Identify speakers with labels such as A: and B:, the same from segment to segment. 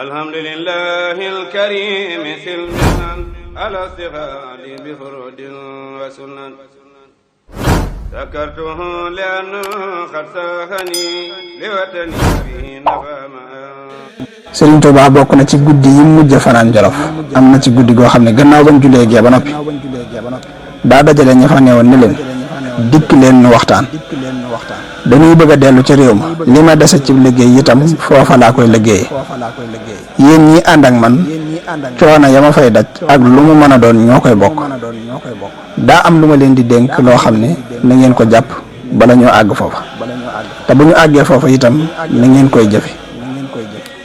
A: alhamdulillahi alkarim silmilan ala istighali bi furudin wa sunan sakartuhu li'anna qad sahani li watani bihi nafama.
B: Sëriñ Tuubaa bokk na ci guddi yi mujj fanaan Jolof am na ci guddi goo xam ne gannaaw bañ julee gee ba noppi daa dajale ña fa newoon ne leen dikk leen nu waxtaan dañuy bëgg a dellu ci réew ma li ma dese ci liggéey itam foofa laa koy liggéeyee yéen ñi ànd ak man coono ya ma fay daj ak lu mu mën a doon ñoo koy bokk daa am lu ma leen di dénk loo xam ne na ngeen ko jàpp bala ñoo àgg foofa te bu ñu àggee foofa itam na ngeen koy jëfe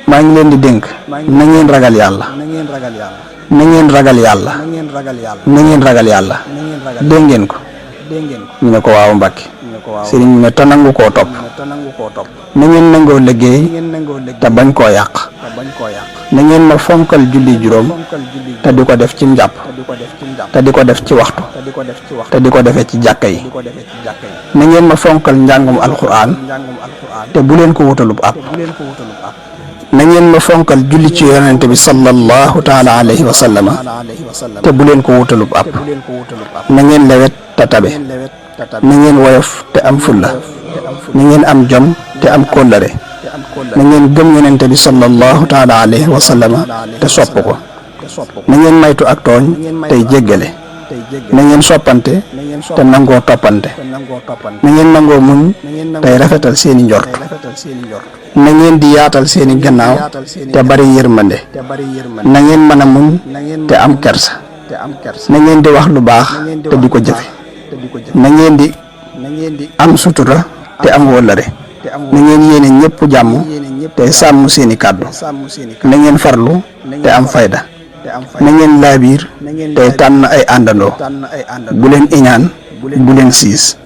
B: maa ngi leen di dénk na ngeen ragal yàlla na ngeen ragal yàlla na ngeen ragal yàlla dégg ngeen ko ñu ne ko waaw Mbàkke sëriñ bi ne te nangu koo topp na ngeen nangoo liggéey te bañ koo yàq na ngeen ma fonkal julli juróom te di ko def ci njàpp te di ko def ci waxtu te di ko defee ci jàkka yi na ngeen ma fonkal njàngum alxuraan te bu leen ko wutalub ab na ngeen ma fonkal julli ci yonente bi sallallahu taala alayhi wa sallama te bu leen ko wutalub ab na ngeen lewet te tabe na ngeen woyof te am fulla na ngeen am jom te am kóllëre na ngeen gëm yonente bi sallallahu taala alayhi wa sallama te sopp ko na ngeen maytu ak tooñ tey jéggale na ngeen soppante te nangoo toppante na ngeen nangoo muñ tey rafetal seeni njort na ngeen di yaatal seeni gannaaw te bari yërmande na ngeen mën a muñ te am kersa na ngeen di wax lu baax te di ko jëfe na ngeen di am sutura te am wóllëre na ngeen yéene ñëpp jàmm te sàmm seeni kàddu na ngeen farlu te am fayda na ngeen laabiir tey tànn ay àndandoo bu leen iñaan bu leen siis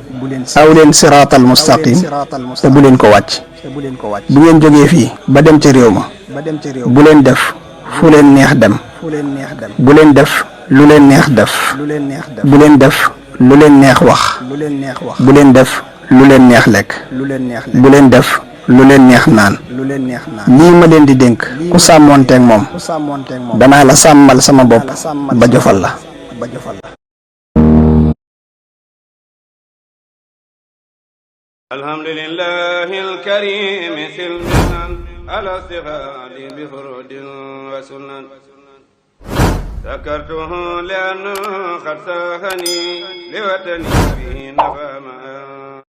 B: aw leen siraatal mustaqim te bu leen ko wàcc bu ngeen jógee fii ba dem ca réew ma bu leen def fu leen neex dem bu leen def lu leen neex def bu leen def lu leen neex wax bu leen def lu leen neex lekk bu leen def lu leen neex naan lii ma leen di dénk ku sàmmoonteeg moom danaa la sàmmal sama bopp ba jofal la.
A: alhamdulillahi alkarim silmilan ala istighali bi furudin wa sunan sakartuhu li'anna qad sahani li watani bihi nafama.